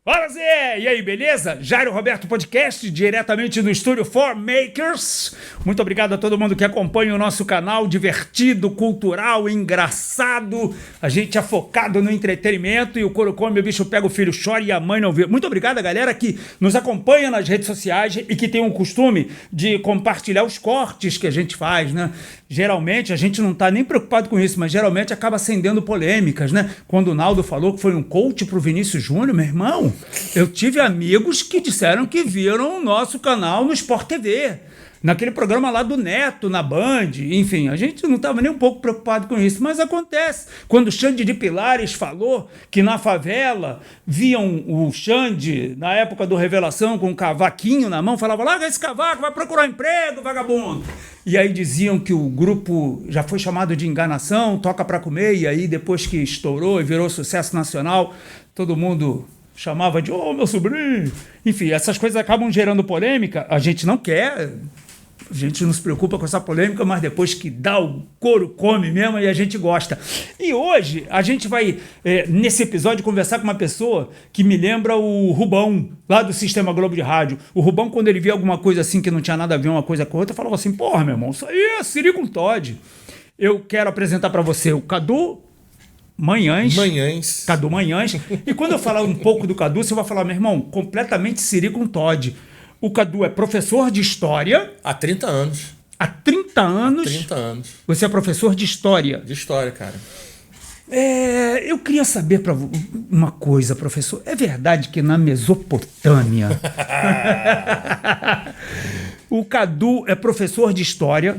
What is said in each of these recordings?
Fala, Zé! E aí, beleza? Jairo Roberto Podcast, diretamente do estúdio For Makers. Muito obrigado a todo mundo que acompanha o nosso canal, divertido, cultural, engraçado. A gente é focado no entretenimento e o couro come, o bicho pega, o filho chora e a mãe não vê. Muito obrigado a galera que nos acompanha nas redes sociais e que tem o costume de compartilhar os cortes que a gente faz, né? Geralmente, a gente não tá nem preocupado com isso, mas geralmente acaba acendendo polêmicas, né? Quando o Naldo falou que foi um coach pro Vinícius Júnior, meu irmão, eu tive amigos que disseram que viram o nosso canal no Sport TV, naquele programa lá do Neto, na Band. Enfim, a gente não estava nem um pouco preocupado com isso, mas acontece. Quando o Xande de Pilares falou que na favela viam o Xande, na época do Revelação, com um cavaquinho na mão, falava, larga esse cavaco, vai procurar emprego, vagabundo. E aí diziam que o grupo já foi chamado de enganação, toca pra comer, e aí depois que estourou e virou sucesso nacional, todo mundo chamava de, ô, meu sobrinho. Enfim, essas coisas acabam gerando polêmica, a gente não quer... A gente não se preocupa com essa polêmica, mas depois que dá o couro come mesmo e a gente gosta. E hoje a gente vai, nesse episódio, conversar com uma pessoa que me lembra o Rubão, lá do Sistema Globo de Rádio. O Rubão, quando ele via alguma coisa assim que não tinha nada a ver uma coisa com a outra, falava assim, porra, meu irmão, isso aí é Siri com Todd. Eu quero apresentar para você o Cadu Manhães. Cadu Manhães. E quando eu falar um pouco do Cadu, você vai falar, meu irmão, completamente Siri com Todd. O Cadu é professor de História. Há 30 anos. Há 30 anos? Há 30 anos. Você é professor de História. De História, cara. Eu queria saber uma coisa, professor. É verdade que na Mesopotâmia o Cadu é professor de História.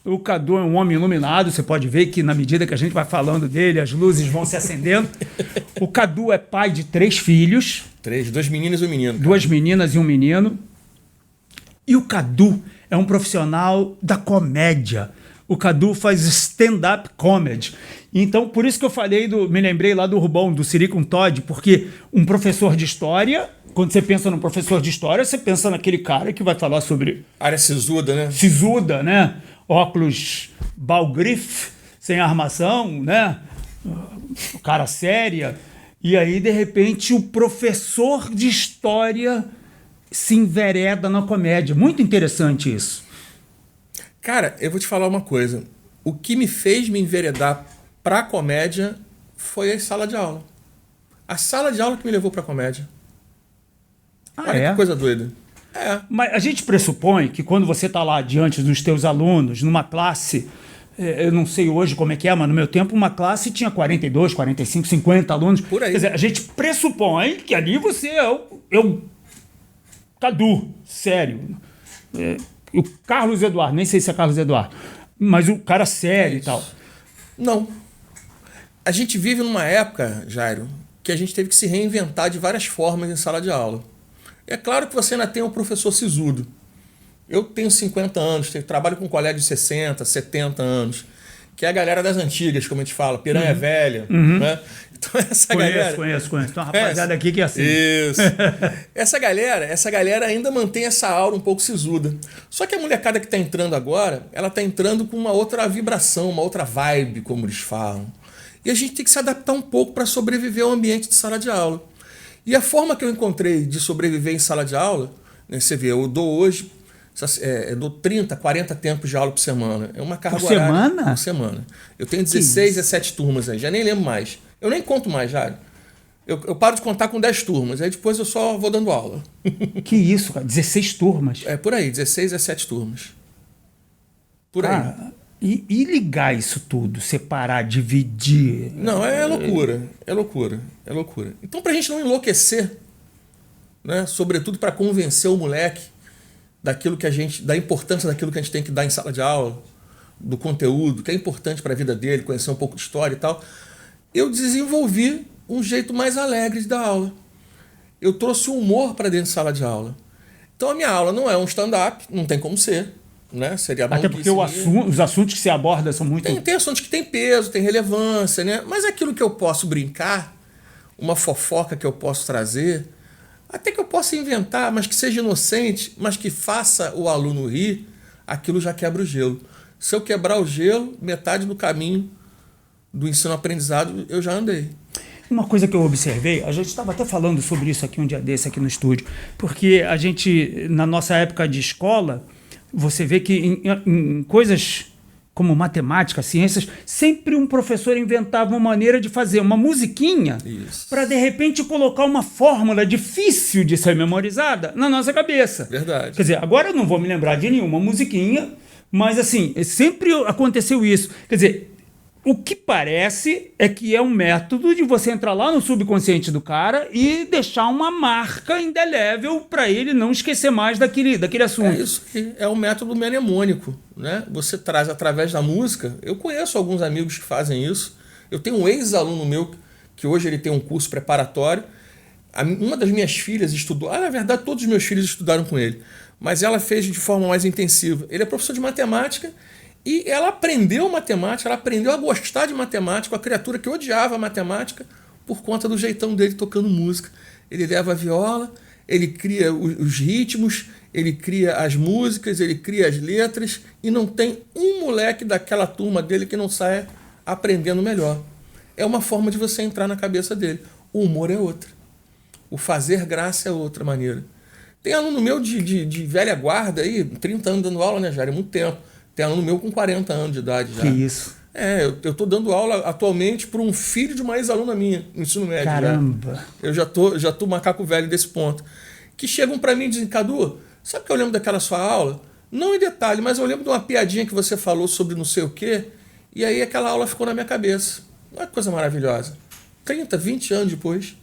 O Cadu é um homem iluminado. Você pode ver que na medida que a gente vai falando dele, as luzes vão se acendendo. O Cadu é pai de 3 filhos. 2 meninas e um menino. Cara. 2 meninas e um menino. E o Cadu é um profissional da comédia. O Cadu faz stand-up comedy. Então, por isso que eu falei, me lembrei lá do Rubão, do Siri com Todd, porque um professor de história, quando você pensa num professor de história, você pensa naquele cara que vai falar sobre... Área sisuda, né? Sisuda, né? Óculos Balgrif, sem armação, né? Cara séria. E aí, de repente, o professor de história se envereda na comédia. Muito interessante isso. Cara, eu vou te falar uma coisa. O que me fez me enveredar pra comédia foi a sala de aula. A sala de aula que me levou pra comédia. Olha que coisa doida. Mas a gente pressupõe que quando você está lá diante dos teus alunos, numa classe... Eu não sei hoje como é que é, mas no meu tempo uma classe tinha 42, 45, 50 alunos. Por aí. Quer dizer, a gente pressupõe que ali você é o Cadu, sério. O Carlos Eduardo, nem sei se é Carlos Eduardo, mas o cara sério e tal. Não. A gente vive numa época, Jairo, que a gente teve que se reinventar de várias formas em sala de aula. É claro que você ainda tem um professor sisudo. Eu tenho 50 anos, trabalho com um colega de 60, 70 anos, que é a galera das antigas, como a gente fala, piranha velha. Né? Então essa galera... Conheço. Tem uma rapaziada aqui que é assim. Isso. essa galera ainda mantém essa aura um pouco sisuda. Só que a molecada que está entrando agora, ela está entrando com uma outra vibração, uma outra vibe, como eles falam. E a gente tem que se adaptar um pouco para sobreviver ao ambiente de sala de aula. E a forma que eu encontrei de sobreviver em sala de aula, né, você vê, eu dou hoje... Eu dou 30, 40 tempos de aula por semana. É uma carga horária. Por semana? Por semana. Eu tenho 16, 17 turmas aí. Já nem lembro mais. Eu nem conto mais, já. Eu paro de contar com 10 turmas. Aí depois eu só vou dando aula. Que isso, cara? 16 turmas? É por aí, 16, 17 turmas. Por aí. E ligar isso tudo? Separar, dividir? Não, é loucura. É loucura. É loucura. Então, pra gente não enlouquecer, né? Sobretudo para convencer o moleque da importância daquilo que a gente tem que dar em sala de aula, do conteúdo, que é importante para a vida dele, conhecer um pouco de história e tal, eu desenvolvi um jeito mais alegre de dar aula. Eu trouxe o humor para dentro de sala de aula. Então a minha aula não é um stand-up, não tem como ser, né? Seria até porque os assuntos que se aborda são muito... Tem assuntos que têm peso, tem relevância, né? Mas aquilo que eu posso brincar, uma fofoca que eu posso trazer... Até que eu possa inventar, mas que seja inocente, mas que faça o aluno rir, aquilo já quebra o gelo. Se eu quebrar o gelo, metade do caminho do ensino-aprendizado eu já andei. Uma coisa que eu observei, a gente estava até falando sobre isso aqui um dia desse aqui no estúdio, porque a gente, na nossa época de escola, você vê que em coisas como matemática, ciências, sempre um professor inventava uma maneira de fazer uma musiquinha para, de repente, colocar uma fórmula difícil de ser memorizada na nossa cabeça. Verdade. Quer dizer, agora eu não vou me lembrar de nenhuma musiquinha, mas, assim, sempre aconteceu isso. Quer dizer, o que parece é que é um método de você entrar lá no subconsciente do cara e deixar uma marca indelével para ele não esquecer mais daquele assunto. É isso que é o método mnemônico, né? Você traz através da música. Eu conheço alguns amigos que fazem isso. Eu tenho um ex-aluno meu que hoje ele tem um curso preparatório. Uma das minhas filhas estudou. Na verdade, todos os meus filhos estudaram com ele. Mas ela fez de forma mais intensiva. Ele é professor de matemática. E ela aprendeu matemática, ela aprendeu a gostar de matemática, a criatura que odiava matemática, por conta do jeitão dele tocando música. Ele leva a viola, ele cria os ritmos, ele cria as músicas, ele cria as letras, e não tem um moleque daquela turma dele que não saia aprendendo melhor. É uma forma de você entrar na cabeça dele. O humor é outra. O fazer graça é outra maneira. Tem aluno meu de velha guarda aí, 30 anos dando aula, né, Jair? É muito tempo. Tem aluno meu com 40 anos de idade já. Que isso? Eu estou dando aula atualmente para um filho de uma ex-aluna minha, no ensino médio. Caramba! Já. Eu já tô macaco velho desse ponto. Que chegam para mim e dizem, Cadu, sabe que eu lembro daquela sua aula? Não em detalhe, mas eu lembro de uma piadinha que você falou sobre não sei o quê, e aí aquela aula ficou na minha cabeça. Uma coisa maravilhosa. 30, 20 anos depois,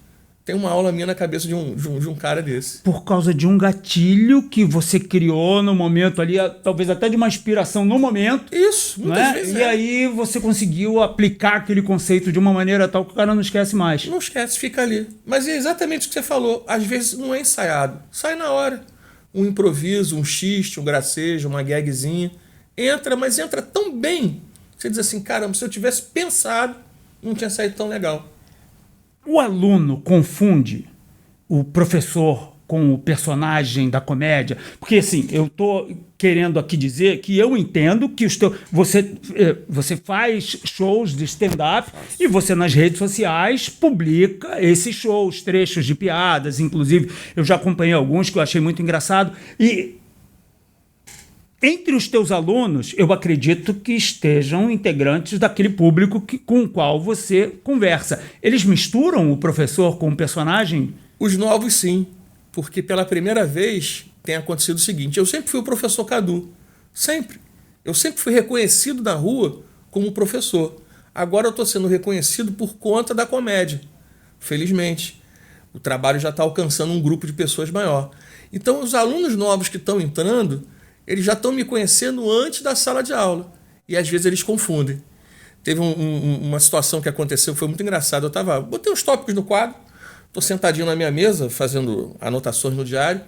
tem uma aula minha na cabeça de um cara desse. Por causa de um gatilho que você criou no momento ali, talvez até de uma inspiração no momento. Isso, muitas vezes. E aí você conseguiu aplicar aquele conceito de uma maneira tal que o cara não esquece mais. Não esquece, fica ali. Mas é exatamente o que você falou. Às vezes não é ensaiado. Sai na hora. Um improviso, um xiste, um gracejo, uma gagzinha. Entra, mas entra tão bem. Você diz assim, caramba, se eu tivesse pensado, não tinha saído tão legal. O aluno confunde o professor com o personagem da comédia? Porque, assim, eu estou querendo aqui dizer que eu entendo que você faz shows de stand-up e você, nas redes sociais, publica esses shows, trechos de piadas. Inclusive, eu já acompanhei alguns que eu achei muito engraçado. E entre os teus alunos, eu acredito que estejam integrantes daquele público com o qual você conversa. Eles misturam o professor com o personagem? Os novos, sim. Porque pela primeira vez tem acontecido o seguinte. Eu sempre fui o professor Cadu. Sempre. Eu sempre fui reconhecido na rua como professor. Agora eu estou sendo reconhecido por conta da comédia. Felizmente. O trabalho já está alcançando um grupo de pessoas maior. Então, os alunos novos que estão entrando, eles já estão me conhecendo antes da sala de aula. E às vezes eles confundem. Teve uma situação que aconteceu, foi muito engraçado. Botei uns tópicos no quadro, estou sentadinho na minha mesa, fazendo anotações no diário.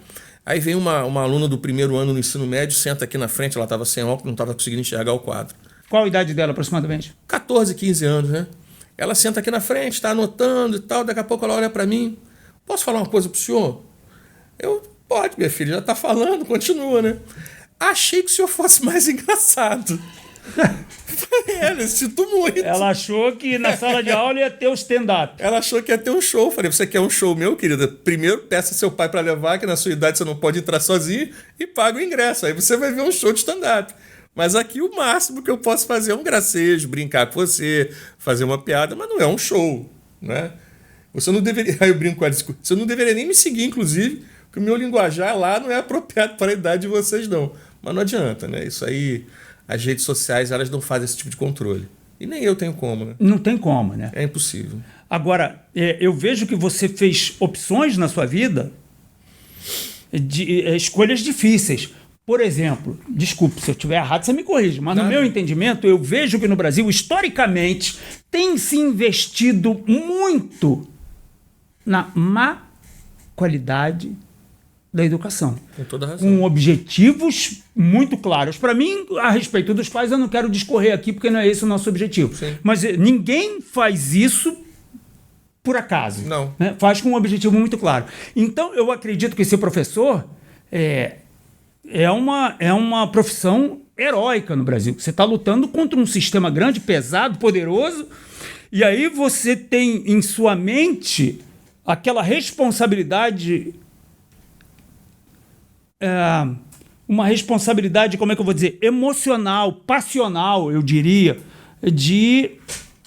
Aí vem uma aluna do primeiro ano do ensino médio, senta aqui na frente, ela estava sem óculos, não estava conseguindo enxergar o quadro. Qual a idade dela, aproximadamente? 14, 15 anos, né? Ela senta aqui na frente, está anotando e tal, daqui a pouco ela olha para mim. Posso falar uma coisa pro senhor? Pode, minha filha, já está falando, continua, né? Achei que o senhor fosse mais engraçado. Eu sinto muito. Ela achou que na sala de aula ia ter o stand-up. Ela achou que ia ter um show. Falei, você quer um show meu, querida? Primeiro peça seu pai para levar, que na sua idade você não pode entrar sozinho, e paga o ingresso. Aí você vai ver um show de stand-up. Mas aqui o máximo que eu posso fazer é um gracejo, brincar com você, fazer uma piada, mas não é um show, né? Você não deveria... Aí eu brinco com ela, você não deveria nem me seguir, inclusive, porque o meu linguajar lá não é apropriado para a idade de vocês, não. Mas não adianta, né? Isso aí, as redes sociais, elas não fazem esse tipo de controle. E nem eu tenho como, né? Não tem como, né? É impossível. Agora, eu vejo que você fez opções na sua vida de escolhas difíceis. Por exemplo, desculpe, se eu estiver errado, você me corrige, mas no meu entendimento, eu vejo que no Brasil, historicamente, tem se investido muito na má qualidade da educação. Com toda razão. Com objetivos muito claros. Para mim, a respeito dos pais, eu não quero discorrer aqui, porque não é esse o nosso objetivo. Sim. Mas ninguém faz isso por acaso. Não. Né? Faz com um objetivo muito claro. Então, eu acredito que ser professor é uma profissão heróica no Brasil. Você está lutando contra um sistema grande, pesado, poderoso, e aí você tem em sua mente aquela responsabilidade, uma responsabilidade, como é que eu vou dizer, emocional, passional, eu diria, de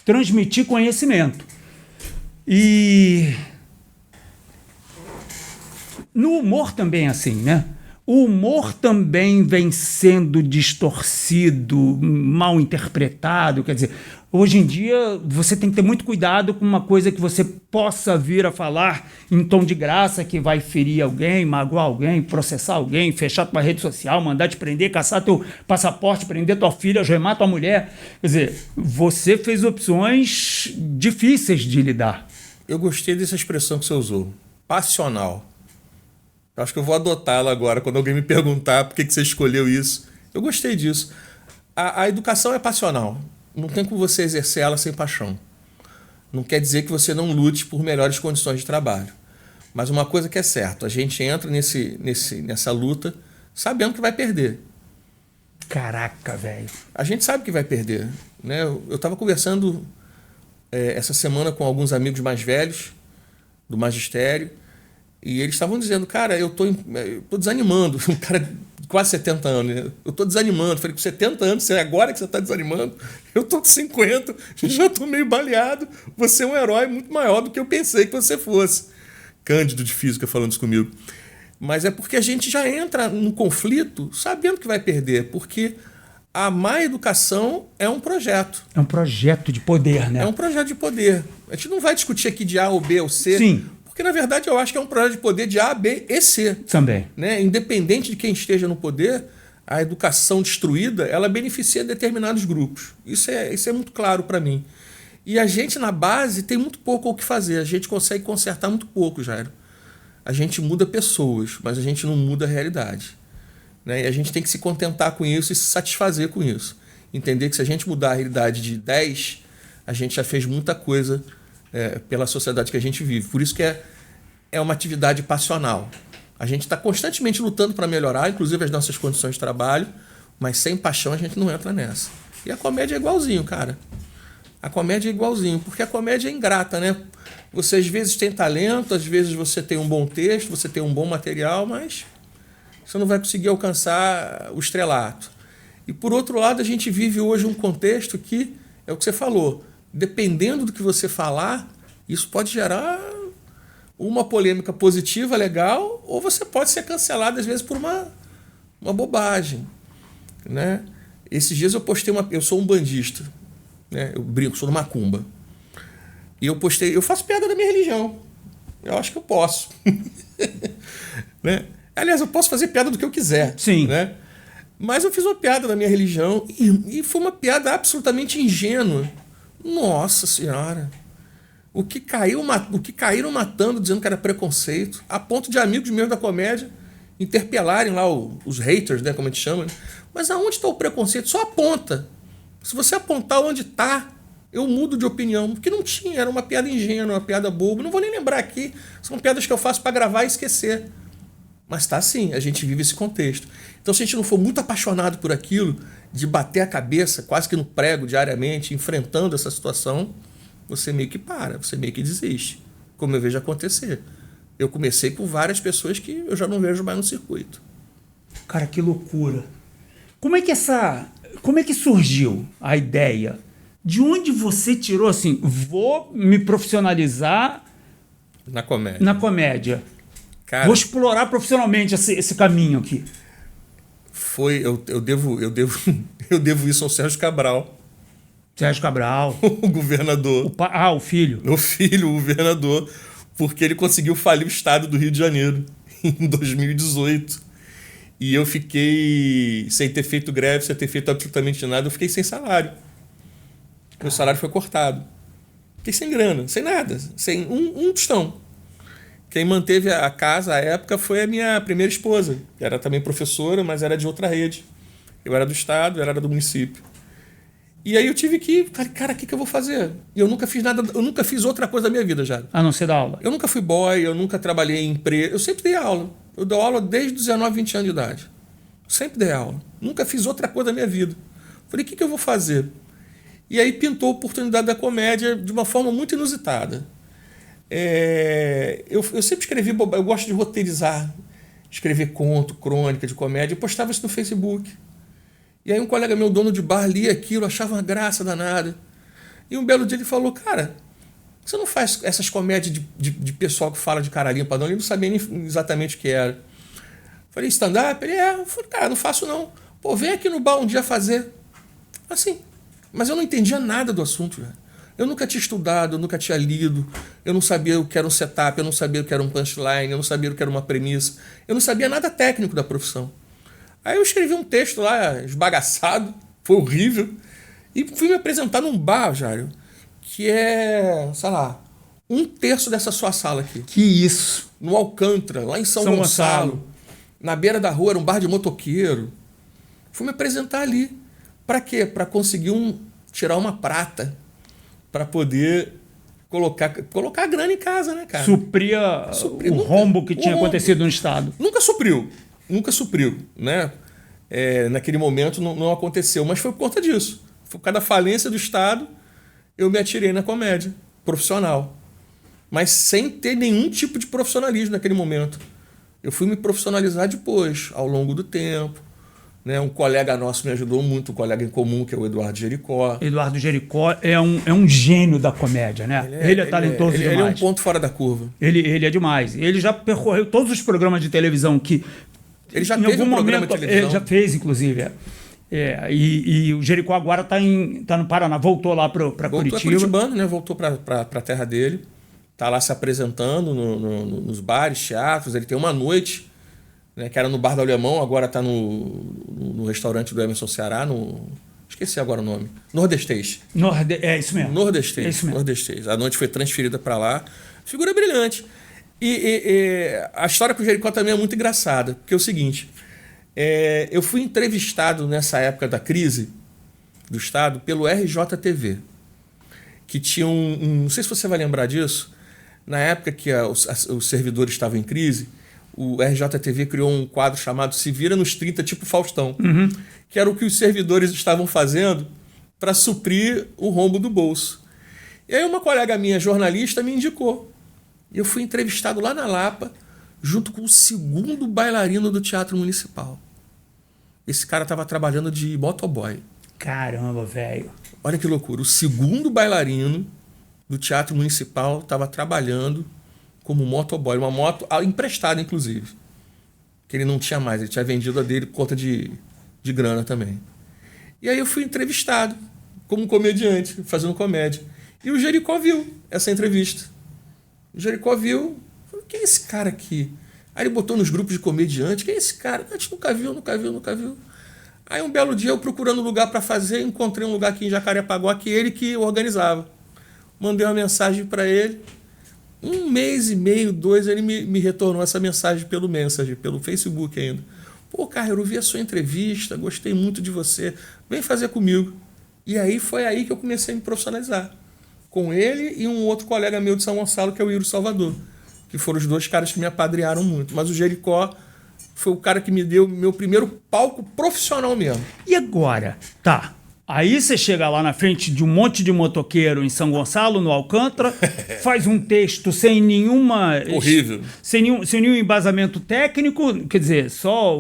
transmitir conhecimento. E no humor também é assim, né? O humor também vem sendo distorcido, mal interpretado. Quer dizer, hoje em dia você tem que ter muito cuidado com uma coisa que você possa vir a falar em tom de graça, que vai ferir alguém, magoar alguém, processar alguém, fechar tua rede social, mandar te prender, caçar teu passaporte, prender tua filha, gemar tua mulher. Quer dizer, você fez opções difíceis de lidar. Eu gostei dessa expressão que você usou, passional. Eu acho que eu vou adotá-la agora, quando alguém me perguntar por que você escolheu isso. Eu gostei disso. A educação é passional. Não tem como você exercer ela sem paixão. Não quer dizer que você não lute por melhores condições de trabalho. Mas uma coisa que é certa, a gente entra nessa luta sabendo que vai perder. Caraca, velho. A gente sabe que vai perder, né? Eu estava conversando essa semana com alguns amigos mais velhos do magistério, e eles estavam dizendo, cara, eu tô desanimando. Um cara de quase 70 anos, né? Eu tô desanimando. Falei, com 70 anos, agora que você está desanimando? Eu tô com 50, já tô meio baleado. Você é um herói muito maior do que eu pensei que você fosse. Cândido de Física falando isso comigo. Mas é porque a gente já entra no conflito sabendo que vai perder, porque a má educação é um projeto. É um projeto de poder, né? É um projeto de poder. A gente não vai discutir aqui de A ou B ou C. Sim. Porque, na verdade, eu acho que é um projeto de poder de A, B e C. Também. Né? Independente de quem esteja no poder, a educação destruída, ela beneficia determinados grupos. Isso é muito claro para mim. E a gente, na base, tem muito pouco o que fazer. A gente consegue consertar muito pouco, Jairo. A gente muda pessoas, mas a gente não muda a realidade. Né? E a gente tem que se contentar com isso e se satisfazer com isso. Entender que se a gente mudar a realidade de 10, a gente já fez muita coisa pela sociedade que a gente vive. Por isso que é uma atividade passional. A gente está constantemente lutando para melhorar, inclusive as nossas condições de trabalho, mas sem paixão a gente não entra nessa. E a comédia é igualzinho, cara. A comédia é igualzinho, porque a comédia é ingrata, né? Você às vezes tem talento, às vezes você tem um bom texto, você tem um bom material, mas você não vai conseguir alcançar o estrelato. E por outro lado, a gente vive hoje um contexto que, é o que você falou, dependendo do que você falar, isso pode gerar uma polêmica positiva, legal, ou você pode ser cancelado, às vezes, por uma bobagem. Né? Esses dias eu postei eu sou um bandista, né? Eu brinco, sou do macumba. E eu faço piada da minha religião. Eu acho que eu posso. Né? Aliás, eu posso fazer piada do que eu quiser. Sim. Né? Mas eu fiz uma piada da minha religião e foi uma piada absolutamente ingênua. Nossa Senhora! O que caíram matando, dizendo que era preconceito, a ponto de amigos meus da comédia interpelarem lá os haters, né, como a gente chama. Né? Mas aonde está o preconceito? Só aponta. Se você apontar onde está, eu mudo de opinião. Porque não tinha, era uma piada ingênua, uma piada boba. Não vou nem lembrar aqui. São piadas que eu faço para gravar e esquecer. Mas tá assim, a gente vive esse contexto. Então, se a gente não for muito apaixonado por aquilo, de bater a cabeça quase que no prego diariamente, enfrentando essa situação, você meio que para, você meio que desiste. Como eu vejo acontecer. Eu comecei com várias pessoas que eu já não vejo mais no circuito. Cara, que loucura. Como é que surgiu a ideia? De onde você tirou assim, vou me profissionalizar na comédia? Na comédia. Cara, vou explorar profissionalmente esse caminho aqui. Eu devo isso ao Sérgio Cabral. Sérgio Cabral. O governador. O filho. O filho, o governador. Porque ele conseguiu falir o estado do Rio de Janeiro em 2018. E eu fiquei sem ter feito greve, sem ter feito absolutamente nada. Eu fiquei sem salário. Meu salário foi cortado. Fiquei sem grana, sem nada. Sem um tostão. Quem manteve a casa à época foi a minha primeira esposa. Que era também professora, mas era de outra rede. Eu era do estado, ela era do município. E aí eu tive que... Falei, cara, o que eu vou fazer? E eu nunca fiz nada... Eu nunca fiz outra coisa da minha vida, já. A não ser dar aula? Eu nunca fui boy, eu nunca trabalhei em empresa. Eu sempre dei aula. Eu dou aula desde 19, 20 anos de idade. Sempre dei aula. Nunca fiz outra coisa na minha vida. Falei, o que eu vou fazer? E aí pintou a oportunidade da comédia de uma forma muito inusitada. Eu sempre escrevi, eu gosto de roteirizar, escrever conto, crônica de comédia, eu postava isso no Facebook. E aí um colega meu, dono de bar, lia aquilo, achava uma graça danada. E um belo dia ele falou, cara, você não faz essas comédias de pessoal que fala de cara limpa, não? Ele não sabia nem exatamente o que era. Falei, stand-up? Ele eu falei, cara, não faço não. Pô, vem aqui no bar um dia fazer. Assim. Mas eu não entendia nada do assunto, velho. Eu nunca tinha estudado, eu nunca tinha lido, eu não sabia o que era um setup, eu não sabia o que era um punchline, eu não sabia o que era uma premissa, eu não sabia nada técnico da profissão. Aí eu escrevi um texto lá, esbagaçado, foi horrível, e fui me apresentar num bar, Jário, que é, sei lá, 1/3 dessa sua sala aqui. Que isso? No Alcântara, lá em São Gonçalo. Na beira da rua, era um bar de motoqueiro. Fui me apresentar ali. Para quê? Para conseguir tirar uma prata. Para poder colocar a grana em casa, né, cara? Supria o rombo que tinha acontecido no Estado. Nunca supriu, né? Naquele momento não aconteceu, mas foi por conta disso. Foi por causa da falência do Estado, eu me atirei na comédia profissional. Mas sem ter nenhum tipo de profissionalismo naquele momento. Eu fui me profissionalizar depois, ao longo do tempo. Né? Um colega nosso me ajudou muito, um colega em comum, que é o Eduardo Jericó. Eduardo Jericó é um gênio da comédia, né? Ele é talentoso demais. Ele é um ponto fora da curva. Ele é demais. Ele já percorreu todos os programas de televisão que... Ele já teve um programa de televisão. Ele já fez, inclusive. E o Jericó agora está no Paraná. Voltou lá para Curitiba. Voltou curitibano, né? Voltou para a terra dele. Está lá se apresentando nos bares, teatros. Ele tem uma noite... Né, que era no Bar do Alemão, agora está no restaurante do Emerson Ceará, esqueci agora o nome. Nordestês. É isso mesmo. Nordestês. É isso mesmo. Nordestês. A noite foi transferida para lá. Figura brilhante. E a história com o Jericó também é muito engraçada, porque é o seguinte, eu fui entrevistado nessa época da crise do Estado pelo RJTV, que tinha não sei se você vai lembrar disso, na época que os servidores estavam em crise, o RJTV criou um quadro chamado Se Vira nos 30, tipo Faustão, que era o que os servidores estavam fazendo para suprir o rombo do bolso. E aí uma colega minha, jornalista, me indicou. E eu fui entrevistado lá na Lapa, junto com o segundo bailarino do Teatro Municipal. Esse cara estava trabalhando de motoboy. Caramba, velho. Olha que loucura. O segundo bailarino do Teatro Municipal estava trabalhando como motoboy, uma moto emprestada, inclusive. Que ele não tinha mais, ele tinha vendido a dele por conta de grana também. E aí eu fui entrevistado como comediante, fazendo comédia. E o Jericó viu essa entrevista. O Jericó viu, falou, quem é esse cara aqui? Aí ele botou nos grupos de comediante, quem é esse cara? A gente nunca viu. Aí um belo dia eu procurando lugar para fazer, encontrei um lugar aqui em Jacarepaguá que ele que organizava. Mandei uma mensagem para ele. 1 mês e meio, 2, ele me retornou essa mensagem pelo Messenger, pelo Facebook ainda. Pô, cara, eu vi a sua entrevista, gostei muito de você, vem fazer comigo. E aí foi aí que eu comecei a me profissionalizar. Com ele e um outro colega meu de São Gonçalo, que é o Iro Salvador, que foram os 2 caras que me apadrearam muito. Mas o Jericó foi o cara que me deu meu primeiro palco profissional mesmo. E agora? Tá. Aí você chega lá na frente de um monte de motoqueiro em São Gonçalo, no Alcântara, faz um texto sem nenhuma... Horrível. Sem nenhum embasamento técnico, quer dizer, só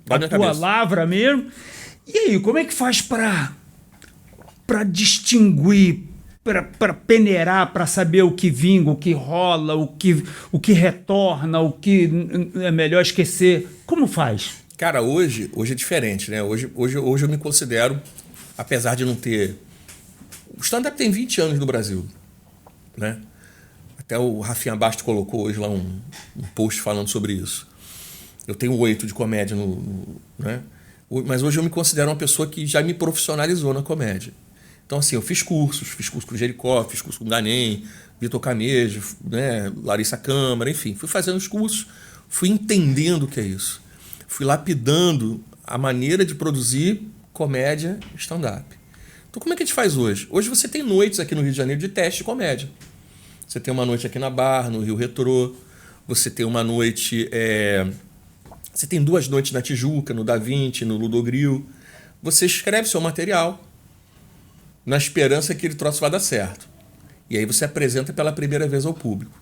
a tua lavra mesmo. E aí, como é que faz para distinguir, para peneirar, para saber o que vinga, o que rola, o que retorna, o que é melhor esquecer? Como faz? Cara, hoje é diferente, né? Hoje eu me considero, apesar de não ter... O stand-up tem 20 anos no Brasil, né? Até o Rafinha Basto colocou hoje lá um post falando sobre isso. Eu tenho 8 de comédia, né? Mas hoje eu me considero uma pessoa que já me profissionalizou na comédia. Então, assim, eu fiz curso com o Jericó, fiz curso com o Danem, Vitor Camejo, né? Larissa Câmara, enfim. Fui fazendo os cursos, fui entendendo o que é isso. Fui lapidando a maneira de produzir comédia stand-up. Então, como é que a gente faz hoje? Hoje você tem noites aqui no Rio de Janeiro de teste de comédia. Você tem uma noite aqui na Barra, no Rio Retrô. Você tem uma noite Você tem 2 noites na Tijuca, no Da Vinci, no Ludogril. Você escreve seu material na esperança que aquele troço vá dar certo. E aí você apresenta pela primeira vez ao público.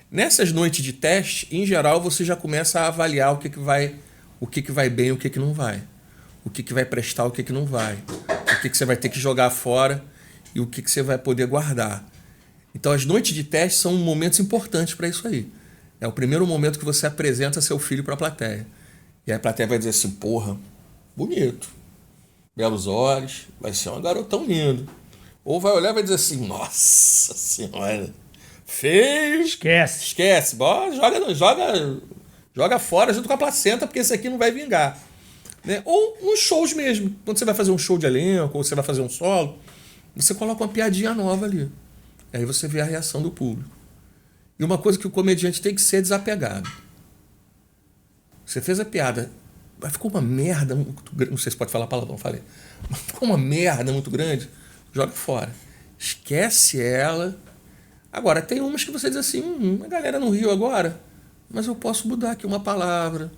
Nessas noites de teste, em geral, você já começa a avaliar o que vai bem e o que não vai. O que vai prestar, o que não vai. O que você vai ter que jogar fora e o que você vai poder guardar. Então, as noites de teste são momentos importantes para isso aí. É o primeiro momento que você apresenta seu filho para a plateia. E aí a plateia vai dizer assim, porra, bonito, belos olhos, vai ser um garotão lindo. Ou vai olhar e vai dizer assim, nossa senhora, feio. Esquece. Joga fora junto com a placenta, porque esse aqui não vai vingar. Né? Ou nos shows mesmo. Quando você vai fazer um show de elenco, ou você vai fazer um solo, você coloca uma piadinha nova ali. Aí você vê a reação do público. E uma coisa que o comediante tem que ser desapegado. Você fez a piada, mas ficou uma merda muito grande. Não sei se pode falar palavrão, falei. Mas ficou uma merda muito grande, joga fora. Esquece ela. Agora, tem umas que você diz assim, a galera não riu agora, mas eu posso mudar aqui uma palavra,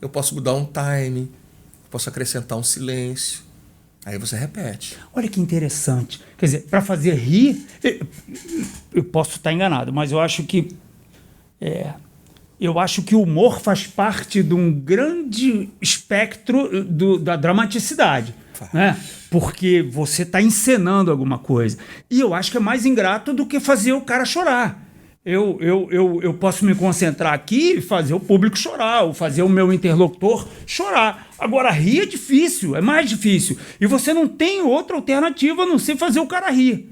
eu posso mudar um time, eu posso acrescentar um silêncio. Aí você repete. Olha que interessante. Quer dizer, para fazer rir, eu posso estar enganado, mas eu acho que o humor faz parte de um grande espectro da dramaticidade, né? Porque você está encenando alguma coisa. E eu acho que é mais ingrato do que fazer o cara chorar. Eu posso me concentrar aqui e fazer o público chorar, ou fazer o meu interlocutor chorar. Agora, rir é difícil, é mais difícil. E você não tem outra alternativa a não ser fazer o cara rir.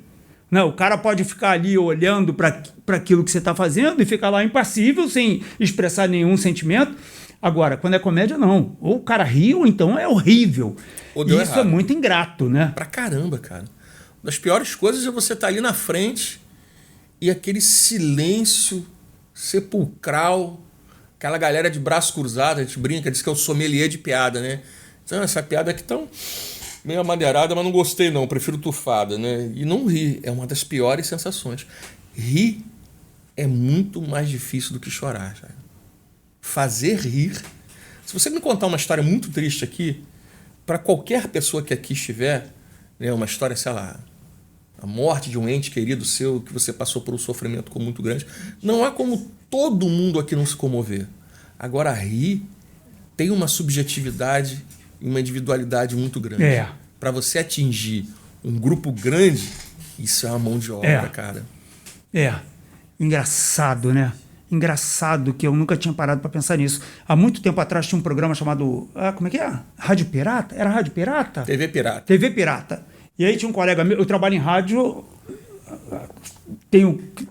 Não, o cara pode ficar ali olhando para aquilo que você está fazendo e ficar lá impassível, sem expressar nenhum sentimento. Agora, quando é comédia, não. Ou o cara ri, ou então é horrível. Ou deu isso errado. É muito ingrato, né? Pra caramba, cara. Uma das piores coisas é você estar ali na frente e aquele silêncio sepulcral, aquela galera de braço cruzado, a gente brinca, diz que é o sommelier de piada, né? Então, essa piada aqui tão meio amadeirada, mas não gostei não, prefiro tufada, né? E não rir, é uma das piores sensações. Rir é muito mais difícil do que chorar, já. Fazer rir. Se você me contar uma história muito triste aqui, para qualquer pessoa que aqui estiver, né, uma história, sei lá, a morte de um ente querido seu, que você passou por um sofrimento muito grande, não há como todo mundo aqui não se comover. Agora, rir tem uma subjetividade e uma individualidade muito grande. Para você atingir um grupo grande, isso é uma mão de obra, cara. Engraçado, né? Engraçado que eu nunca tinha parado para pensar nisso. Há muito tempo atrás tinha um programa chamado... como é que é? Rádio Pirata? Era Rádio Pirata? TV Pirata. TV Pirata. E aí tinha um colega meu, eu trabalho em rádio,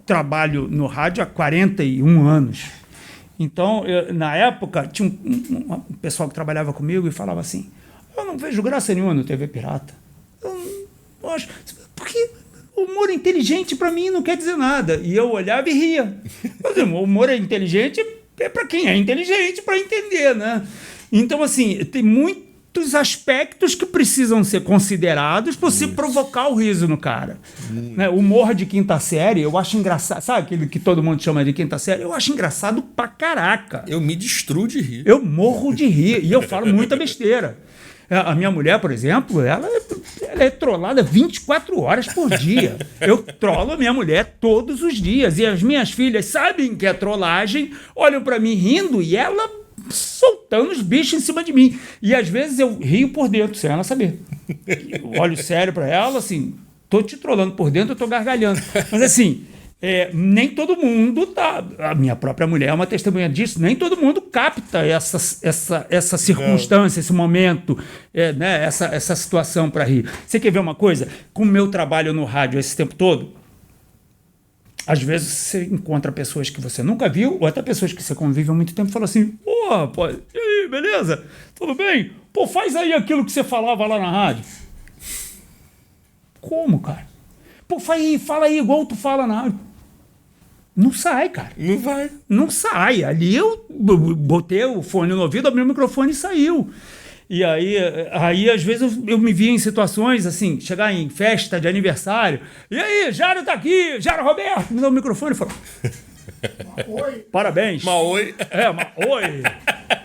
trabalho no rádio há 41 anos. Então, na época, tinha um pessoal que trabalhava comigo e falava assim, eu não vejo graça nenhuma no TV Pirata. Eu não acho... Porque humor inteligente para mim não quer dizer nada. E eu olhava e ria. O humor é inteligente é para quem é inteligente para entender, né? Então, assim, tem muitos aspectos que precisam ser considerados para você provocar o riso no cara. Né? O humor de quinta série, eu acho engraçado. Sabe aquele que todo mundo chama de quinta série? Eu acho engraçado pra caraca. Eu me destruo de rir. Eu morro de rir. E eu falo muita besteira. A minha mulher, por exemplo, ela é trollada 24 horas por dia. Eu trollo a minha mulher todos os dias. E as minhas filhas sabem que é trollagem, olham para mim rindo e ela soltando os bichos em cima de mim. E às vezes eu rio por dentro, sem ela saber. Eu olho sério para ela, assim, tô te trollando por dentro, eu tô gargalhando. Mas assim... nem todo mundo tá. A minha própria mulher é uma testemunha disso. Nem todo mundo capta essa circunstância, esse momento, né, essa situação para rir. Você quer ver uma coisa? Com o meu trabalho no rádio esse tempo todo, às vezes você encontra pessoas que você nunca viu, ou até pessoas que você convive há muito tempo e fala assim: pô, e aí, beleza? Tudo bem? Pô, faz aí aquilo que você falava lá na rádio. Como, cara? Pô, fala aí igual tu fala na rádio. Não sai, cara. Não vai. Não sai. Ali eu botei o fone no ouvido, abri o microfone e saiu. E aí às vezes eu me via em situações assim, chegar em festa de aniversário. E aí, Jário tá aqui, Jário Roberto, me dá o microfone e fala: oi. Parabéns. Oi. Oi.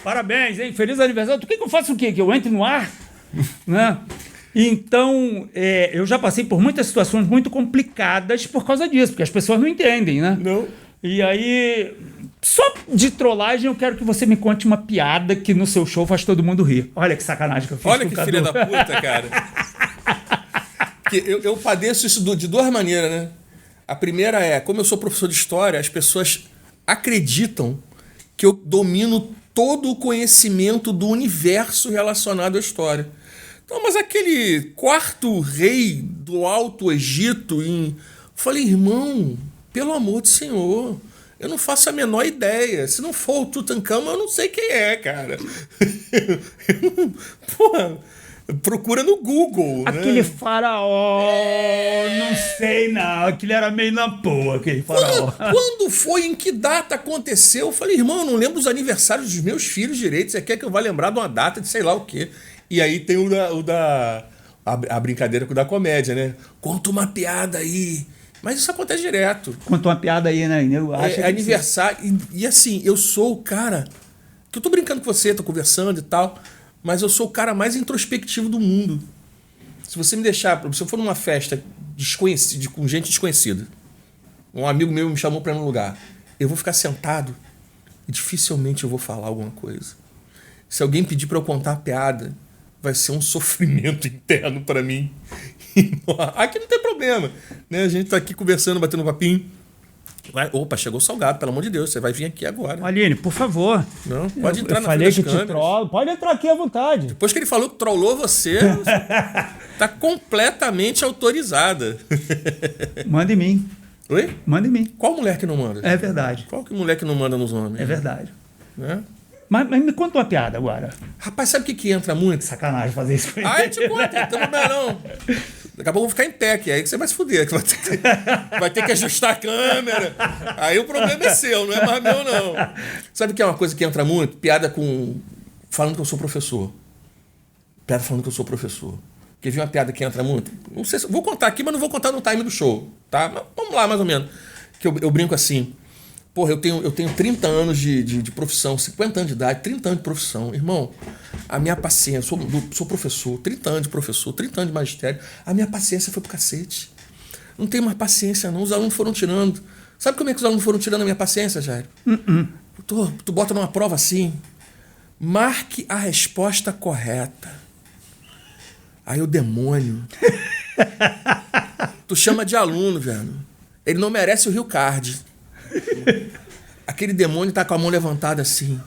Parabéns, hein? Feliz aniversário. Tu quer que eu faça o quê? Que eu entre no ar? Né? Então, eu já passei por muitas situações muito complicadas por causa disso, porque as pessoas não entendem, né? Não. E aí, só de trollagem, eu quero que você me conte uma piada que no seu show faz todo mundo rir. Olha que sacanagem que eu fiz. Olha que filha da puta, cara. Que eu padeço isso de duas maneiras, né? A primeira é, como eu sou professor de história, as pessoas acreditam que eu domino todo o conhecimento do universo relacionado à história. Então, mas aquele quarto rei do Alto Egito, falei, irmão, pelo amor do Senhor, eu não faço a menor ideia. Se não for o Tutankhamon, eu não sei quem é, cara. Porra, procura no Google. Aquele né? faraó, não sei não, aquele era meio na boa, aquele faraó. Quando foi, em que data aconteceu? Eu falei, irmão, eu não lembro os aniversários dos meus filhos direito. Você quer que eu vá lembrar de uma data de sei lá o quê? E aí tem a brincadeira da comédia, né? Conta uma piada aí. Mas isso acontece direto. Conta uma piada aí, né? É aniversário. E assim, eu sou o cara... Que eu tô brincando com você, tô conversando e tal. Mas eu sou o cara mais introspectivo do mundo. Se você me deixar... Se eu for numa festa com gente desconhecida, um amigo meu me chamou pra ir num lugar, eu vou ficar sentado e dificilmente eu vou falar alguma coisa. Se alguém pedir pra eu contar a piada, vai ser um sofrimento interno pra mim. Aqui não tem problema, né? A gente tá aqui conversando, batendo um papinho. Opa, chegou o salgado, pelo amor de Deus, você vai vir aqui agora. Aline, por favor. Não, pode entrar na frente das câmeras. Eu falei que te trollo, pode entrar aqui à vontade. Depois que ele falou que trollou você, tá completamente autorizada. Manda em mim. Oi? Manda em mim. Qual mulher que não manda? É verdade. Qual que mulher que não manda nos homens? É verdade. Né? Mas me conta uma piada agora. Rapaz, sabe o que entra muito? Sacanagem fazer isso com ele. Eu te conto, não tem problema não. Daqui a pouco eu vou ficar em pé aqui, aí que você vai se fuder. Vai ter que ajustar a câmera. Aí o problema é seu, não é mais meu não. Sabe o que é uma coisa que entra muito? Piada falando que eu sou professor. Piada falando que eu sou professor. Quer ver uma piada que entra muito? Não sei se... Vou contar aqui, mas não vou contar no time do show, tá? Mas vamos lá, mais ou menos. Que eu brinco assim... Porra, eu tenho 30 anos de profissão, 50 anos de idade, 30 anos de profissão. Irmão, a minha paciência... Sou professor, 30 anos de professor, 30 anos de magistério. A minha paciência foi pro cacete. Não tenho mais paciência, não. Os alunos foram tirando. Sabe como é que os alunos foram tirando a minha paciência, Jair? Tu bota numa prova assim... Marque a resposta correta. Aí o demônio... Tu chama de aluno, velho. Ele não merece o Rio Card. Aquele demônio tá com a mão levantada assim.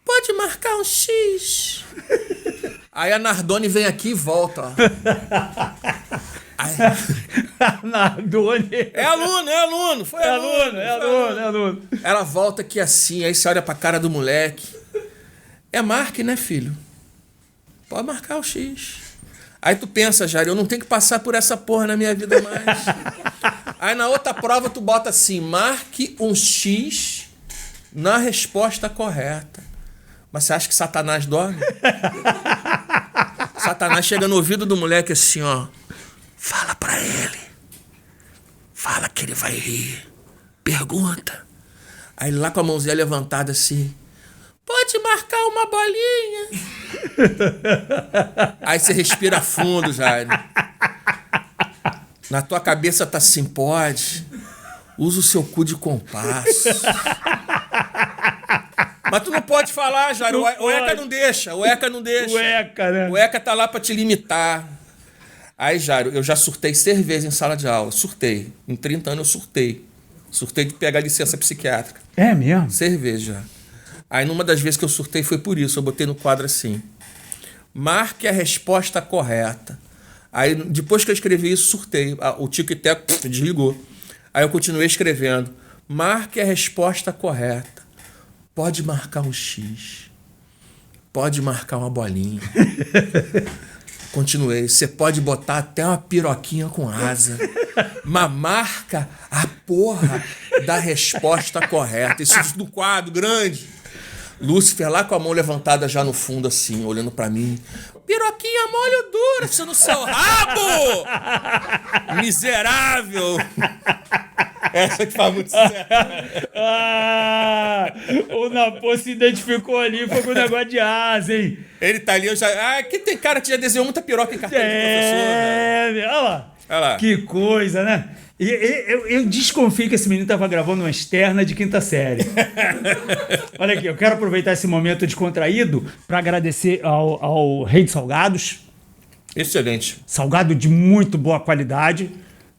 Pode marcar um X. Aí a Nardone vem aqui e volta. Ó. Aí... Nardone. É aluno. Foi aluno. Ela volta aqui assim, aí você olha pra cara do moleque. É marque, né, filho? Pode marcar o X. Aí tu pensa, Jair, eu não tenho que passar por essa porra na minha vida mais. Aí na outra prova tu bota assim, marque um X na resposta correta. Mas você acha que Satanás dorme? Satanás chega no ouvido do moleque assim, ó. Fala pra ele. Fala que ele vai rir. Pergunta. Aí ele lá com a mãozinha levantada assim. Pode marcar uma bolinha? Aí você respira fundo, Jair. Na tua cabeça tá assim, pode. Usa o seu cu de compasso. Mas tu não pode falar, Jair. O ECA não deixa. O ECA, né? O ECA tá lá pra te limitar. Aí, Jair, eu já surtei 6 vezes em sala de aula. Surtei. Em 30 anos eu surtei. Surtei de pegar licença psiquiátrica. É mesmo? 6 vezes já. Aí numa das vezes que eu surtei foi por isso. Eu botei no quadro assim. Marque a resposta correta. Aí depois que eu escrevi isso, surtei. O tico e teco desligou. Aí eu continuei escrevendo. Marque a resposta correta. Pode marcar um X. Pode marcar uma bolinha. Continuei. Você pode botar até uma piroquinha com asa. Mas marca a porra da resposta correta. Isso no quadro grande. Lúcifer lá com a mão levantada já no fundo assim, olhando pra mim. Piroquinha molho duro, isso no seu rabo! Miserável! Essa que faz muito sucesso. O Napô se identificou ali, foi com o negócio de asa, hein? Ele tá ali, eu já... que tem cara que já desenhou muita piroca em carteira de professor, né? Olha lá. Olha lá. Que coisa, né? Eu desconfio que esse menino estava gravando uma externa de quinta série. Olha aqui, eu quero aproveitar esse momento descontraído para agradecer ao Rei de Salgados. Excelente. Salgado de muito boa qualidade.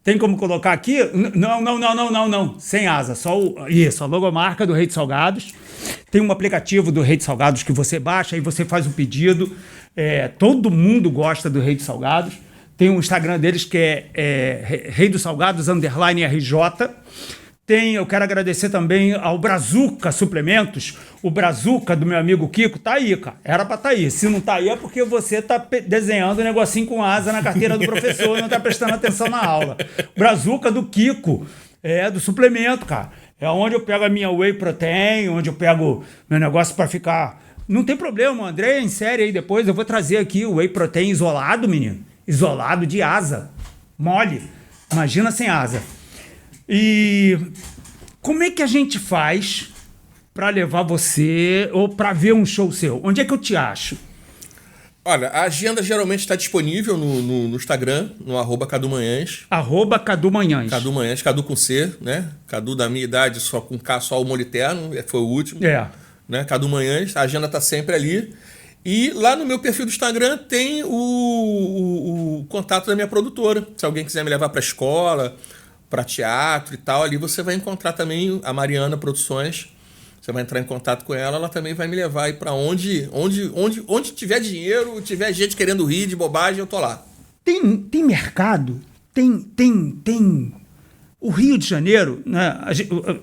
Tem como colocar aqui? Não. Sem asa. Só a logomarca do Rei de Salgados. Tem um aplicativo do Rei de Salgados que você baixa e você faz um pedido. Todo mundo gosta do Rei de Salgados. Tem um Instagram deles que é Rei dos Salgados _RJ. Eu quero agradecer também ao Brazuca Suplementos. O Brazuca do meu amigo Kiko tá aí, cara. Era pra tá aí. Se não tá aí é porque você tá desenhando um negocinho com asa na carteira do professor e não tá prestando atenção na aula. Brazuca do Kiko. Do suplemento, cara. É onde eu pego a minha whey protein, onde eu pego meu negócio pra ficar... Não tem problema, André, em série aí depois eu vou trazer aqui o whey protein isolado, menino. Isolado de asa. Mole. Imagina sem asa. E como é que a gente faz para levar você ou para ver um show seu? Onde é que eu te acho? Olha, a agenda geralmente está disponível no Instagram, no @CaduManhãs. @CaduManhãs. Cadu Manhãs, Cadu com C, né? Cadu da minha idade, só com K, só o moliterno, foi o último. Né? Cadu Manhãs, a agenda está sempre ali. E lá no meu perfil do Instagram tem o contato da minha produtora. Se alguém quiser me levar para escola, para teatro e tal, ali você vai encontrar também a Mariana Produções. Você vai entrar em contato com ela, ela também vai me levar aí para onde tiver dinheiro, tiver gente querendo rir de bobagem, eu tô lá. Tem mercado? Tem. O Rio de Janeiro, né?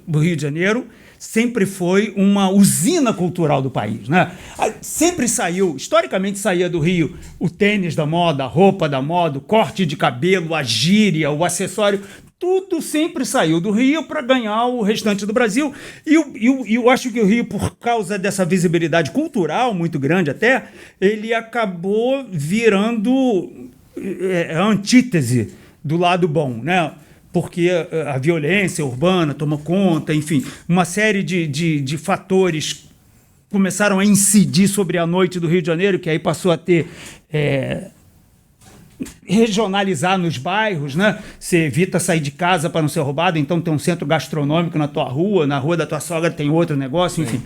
O Rio de Janeiro sempre foi uma usina cultural do país, né? Sempre historicamente saía do Rio o tênis da moda, a roupa da moda, o corte de cabelo, a gíria, o acessório, tudo sempre saiu do Rio para ganhar o restante do Brasil. E eu acho que o Rio, por causa dessa visibilidade cultural muito grande até, ele acabou virando a antítese do lado bom, né? Porque a violência urbana tomou conta, enfim, uma série de fatores começaram a incidir sobre a noite do Rio de Janeiro, que aí passou a ter... regionalizar nos bairros, né? Você evita sair de casa para não ser roubado, então tem um centro gastronômico na tua rua, na rua da tua sogra tem outro negócio, enfim.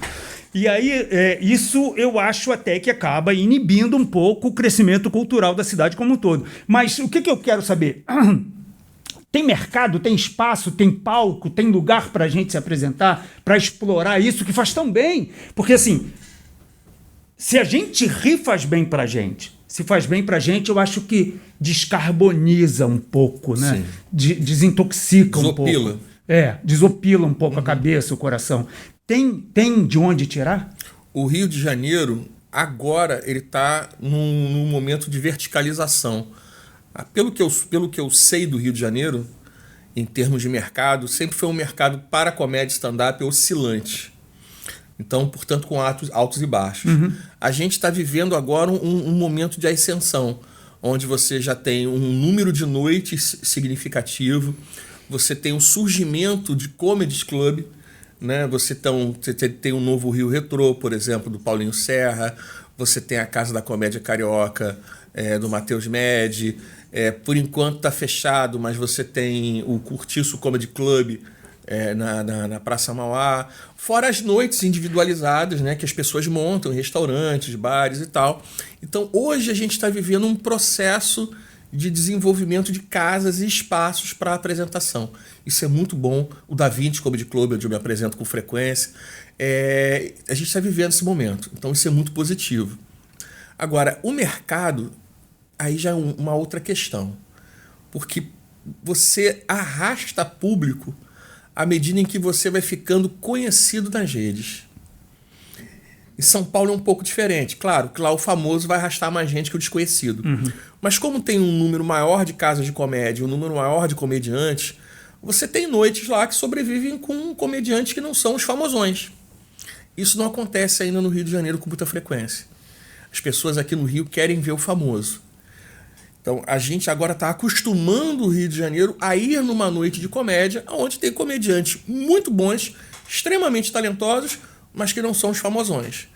E aí, isso eu acho até que acaba inibindo um pouco o crescimento cultural da cidade como um todo. Mas o que eu quero saber? Tem mercado, tem espaço, tem palco, tem lugar para a gente se apresentar, para explorar isso que faz tão bem. Porque assim, se a gente ri, faz bem para a gente. Se faz bem pra gente, eu acho que descarboniza um pouco, né? Desintoxica um pouco. Desopila um pouco a cabeça, o coração. Tem de onde tirar? O Rio de Janeiro, agora, ele está num momento de verticalização. Pelo que eu sei do Rio de Janeiro, em termos de mercado, sempre foi um mercado para comédia stand-up oscilante. Então, portanto, com altos e baixos. A gente está vivendo agora um momento de ascensão, onde você já tem um número de noites significativo, você tem um surgimento de comedy club, né? Você tem um novo Rio Retrô, por exemplo, do Paulinho Serra, você tem a Casa da Comédia Carioca, do Matheus Medi, por enquanto está fechado, mas você tem o Curtiço Comedy Club, na Praça Mauá, fora as noites individualizadas, né, que as pessoas montam em restaurantes, bares e tal. Então, hoje a gente está vivendo um processo de desenvolvimento de casas e espaços para apresentação. Isso é muito bom. O Da Vinci Comedy Club, onde eu me apresento com frequência, a gente está vivendo esse momento. Então, isso é muito positivo. Agora, o mercado, aí já é uma outra questão. Porque você arrasta público à medida em que você vai ficando conhecido nas redes. Em São Paulo é um pouco diferente. Claro que lá o famoso vai arrastar mais gente que o desconhecido. Mas como tem um número maior de casas de comédia, um número maior de comediantes, você tem noites lá que sobrevivem com comediantes que não são os famosões. Isso não acontece ainda no Rio de Janeiro com muita frequência. As pessoas aqui no Rio querem ver o famoso. Então, a gente agora está acostumando o Rio de Janeiro a ir numa noite de comédia, onde tem comediantes muito bons, extremamente talentosos, mas que não são os famosões.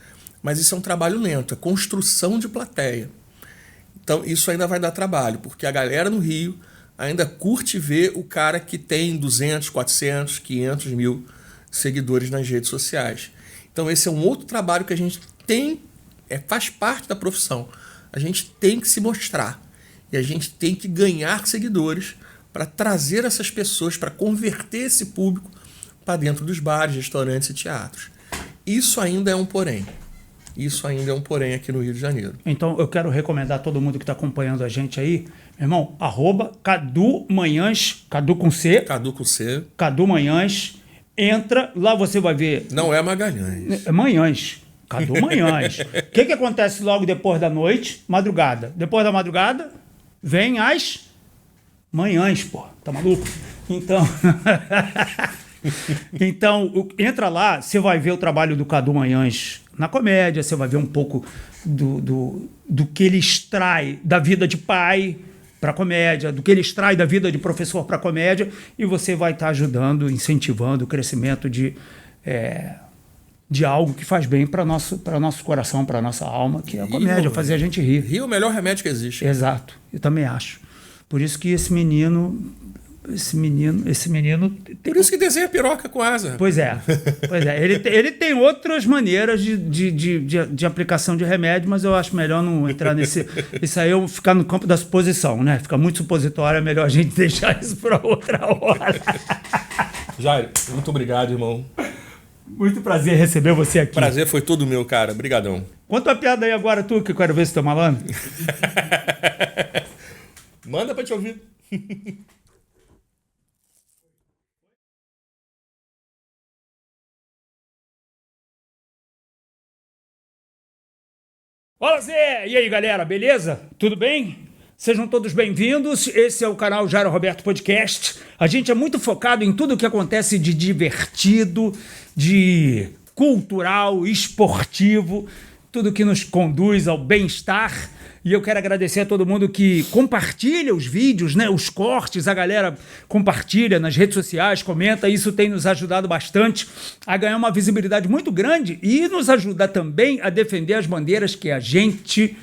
Mas isso é um trabalho lento, é construção de plateia. Então, isso ainda vai dar trabalho, porque a galera no Rio ainda curte ver o cara que tem 200, 400, 500 mil seguidores nas redes sociais. Então, esse é um outro trabalho que a gente tem, faz parte da profissão. A gente tem que se mostrar. E a gente tem que ganhar seguidores para trazer essas pessoas, para converter esse público para dentro dos bares, restaurantes e teatros. Isso ainda é um porém. Isso ainda é um porém aqui no Rio de Janeiro. Então, eu quero recomendar a todo mundo que está acompanhando a gente aí, meu irmão, @Cadu Manhãs, Cadu com C. Cadu com C. Cadu Manhãs. Entra, lá você vai ver... Não é Magalhães. É Manhãs. Cadu Manhãs. O que acontece logo depois da noite? Madrugada. Depois da madrugada, vem as manhãs, pô. Tá maluco? Então... Então, entra lá, você vai ver o trabalho do Cadu Manhãs na comédia, você vai ver um pouco do que ele extrai da vida de pai para comédia, do que ele extrai da vida de professor para comédia, e você vai estar ajudando, incentivando o crescimento de algo que faz bem para nosso coração, para nossa alma, que é a comédia, fazer a gente rir. Rir é o melhor remédio que existe. Exato, eu também acho. Por isso que esse menino... Por isso que desenha piroca com asa. Pois é. Ele tem outras maneiras de aplicação de remédio, mas eu acho melhor não entrar nesse... Isso aí eu ficar no campo da suposição, né? Fica muito supositório, é melhor a gente deixar isso para outra hora. Jairo, muito obrigado, irmão. Muito prazer receber você aqui. Prazer foi todo meu, cara. Obrigadão. Conta uma piada aí agora, tu, que eu quero ver se tá malandro. Manda pra te ouvir. Olá, Zé! E aí, galera, beleza? Tudo bem? Sejam todos bem-vindos. Esse é o canal Jairo Roberto Podcast. A gente é muito focado em tudo o que acontece de divertido, de cultural, esportivo, tudo que nos conduz ao bem-estar. E eu quero agradecer a todo mundo que compartilha os vídeos, né, os cortes, a galera compartilha nas redes sociais, comenta, isso tem nos ajudado bastante a ganhar uma visibilidade muito grande e nos ajuda também a defender as bandeiras que a gente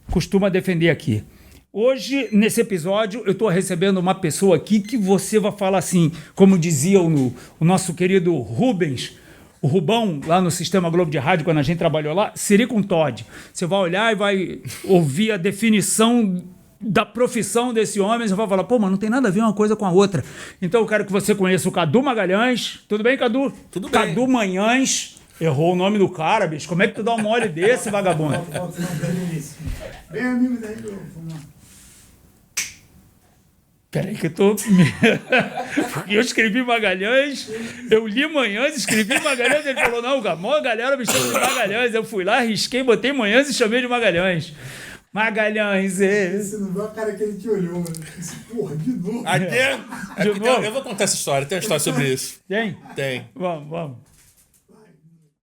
costuma defender aqui. Hoje, nesse episódio, eu estou recebendo uma pessoa aqui que você vai falar assim, como dizia o nosso querido Rubens, o Rubão, lá no Sistema Globo de Rádio, quando a gente trabalhou lá, seria com Todd. Você vai olhar e vai ouvir a definição da profissão desse homem, você vai falar, pô, mas não tem nada a ver uma coisa com a outra. Então eu quero que você conheça o Cadu Magalhães. Tudo bem, Cadu? Tudo bem. Cadu Manhães. Errou o nome do cara, bicho. Como é que tu dá um mole desse, vagabundo? Bem amigo daí, Peraí que eu tô... Porque eu escrevi Magalhães, eu li Manhães, escrevi Magalhães, ele falou, não, a galera me chama de Magalhães. Eu fui lá, risquei, botei Manhães e chamei de Magalhães. Magalhães, Você não viu a cara que ele te olhou, mano. Esse porra, de novo. De novo? Eu vou contar essa história, tem uma história sobre isso. Tem? Tem. Vamos.